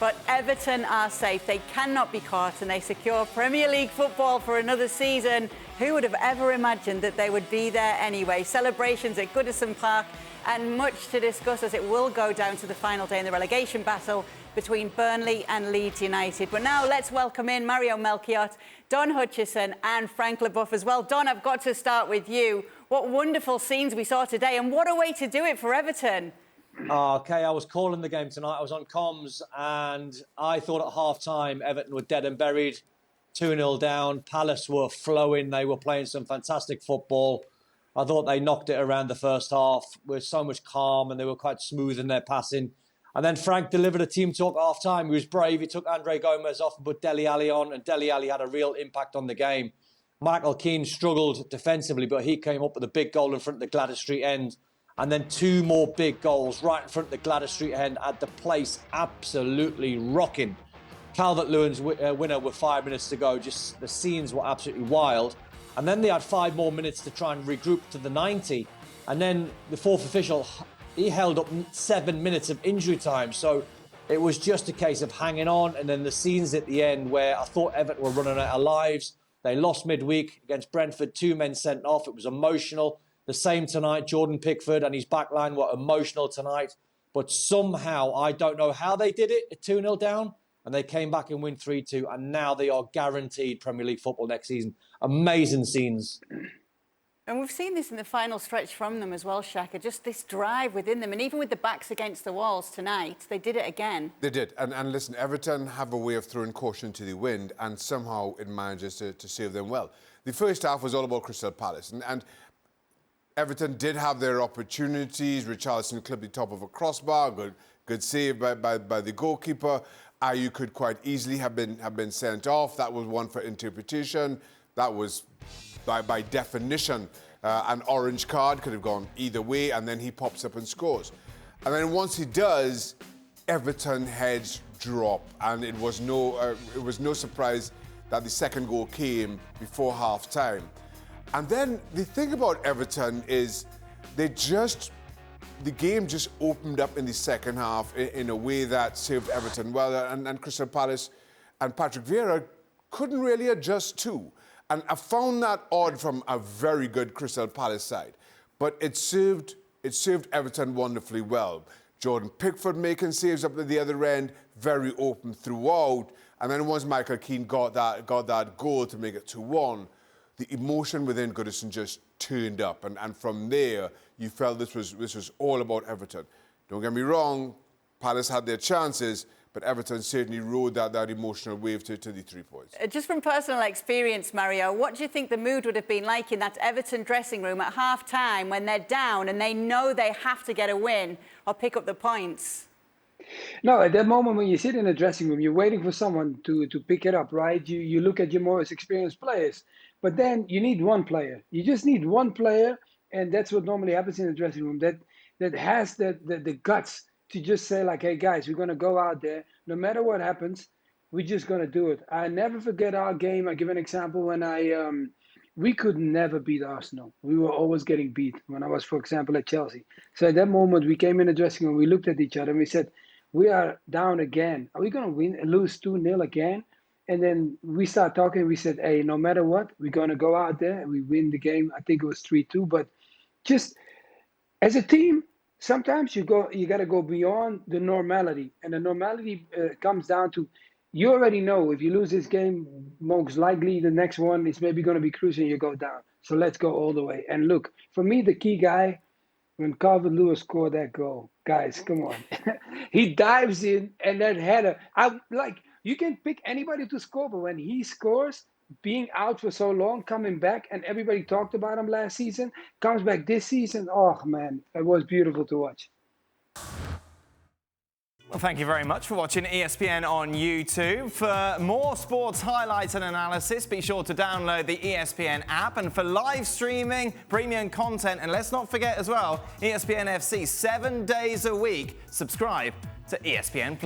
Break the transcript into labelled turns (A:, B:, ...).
A: But Everton are safe. They cannot be caught and they secure Premier League football for another season. Who would have ever imagined that they would be there anyway? Celebrations at Goodison Park and much to discuss as it will go down to the final day in the relegation battle between Burnley and Leeds United. But now let's welcome in Mario Melchiot, Don Hutchison and Frank Leboeuf as well. Don, I've got to start with you. What wonderful scenes we saw today and what a way to do it for Everton.
B: Okay, I was calling the game tonight. I was on comms and I thought at half-time Everton were dead and buried, 2-0 down. Palace were flowing. They were playing some fantastic football. I thought they knocked it around the first half with so much calm and they were quite smooth in their passing. And then Frank delivered a team talk at half-time. He was brave. He took Andre Gomez off and put Dele Alli on, and Dele Alli had a real impact on the game. Michael Keane struggled defensively, but he came up with a big goal in front of the Gladys Street end. And then two more big goals right in front of the Gladys Street end had the place absolutely rocking. Calvert-Lewin's winner with 5 minutes to go. Just the scenes were absolutely wild. And then they had 5 more minutes to try and regroup to the 90. And then the fourth official, he held up 7 minutes of injury time. So it was just a case of hanging on. And then the scenes at the end where I thought Everton were running out of lives. They lost midweek against Brentford, 2 men sent off. It was emotional. The same tonight, Jordan Pickford and his backline were emotional tonight. But somehow, I don't know how they did it at 2-0 down, and they came back and win 3-2, and now they are guaranteed Premier League football next season. Amazing scenes.
A: And we've seen this in the final stretch from them as well, Shaka, just this drive within them. And even with the backs against the walls tonight, they did it again.
C: They did. And listen, Everton have a way of throwing caution to the wind, and somehow it manages to save them well. The first half was all about Crystal Palace, and Everton did have their opportunities. Richarlison clipped the top of a crossbar. Good save by the goalkeeper. Ayew could quite easily have been sent off. That was one for interpretation. That was, by definition, an orange card. Could have gone either way, and then he pops up and scores. And then once he does, Everton heads drop, and it was no surprise that the second goal came before half-time. And then the thing about Everton is the game just opened up in the second half in a way that served Everton well, and Crystal Palace and Patrick Vieira couldn't really adjust to. And I found that odd from a very good Crystal Palace side. But it served Everton wonderfully well. Jordan Pickford making saves up at the other end, very open throughout. And then once Michael Keane got that goal to make it 2-1, the emotion within Goodison just turned up. And from there, you felt this was all about Everton. Don't get me wrong, Palace had their chances, but Everton certainly rode that emotional wave to the 3 points.
A: Just from personal experience, Mario, what do you think the mood would have been like in that Everton dressing room at half-time when they're down and they know they have to get a win or pick up the points?
D: No, at that moment when you sit in the dressing room, you're waiting for someone to pick it up, right? You look at your most experienced players, but then you need one player. You just need one player, and that's what normally happens in the dressing room, that has the guts to just say, like, hey, guys, we're going to go out there. No matter what happens, we're just going to do it. I never forget our game. I give an example when we could never beat Arsenal. We were always getting beat when I was, for example, at Chelsea. So at that moment, we came in the dressing room, we looked at each other, and we said, we are down again. Are we going to lose 2-0 again? And then we start talking. We said, hey, no matter what, we're going to go out there and we win the game. I think it was 3-2. But just as a team, sometimes you got to go beyond the normality. And the normality comes down to, you already know if you lose this game, most likely the next one is maybe going to be crucial and you go down. So let's go all the way. And look, for me, the key guy, when Calvert-Lewin scored that goal, guys, come on. He dives in and that header. You can pick anybody to score, but when he scores, being out for so long, coming back, and everybody talked about him last season, comes back this season, oh man, it was beautiful to watch.
E: Well, thank you very much for watching ESPN on YouTube. For more sports highlights and analysis, be sure to download the ESPN app. And for live streaming, premium content, and let's not forget as well, ESPN FC 7 days a week. Subscribe to ESPN+.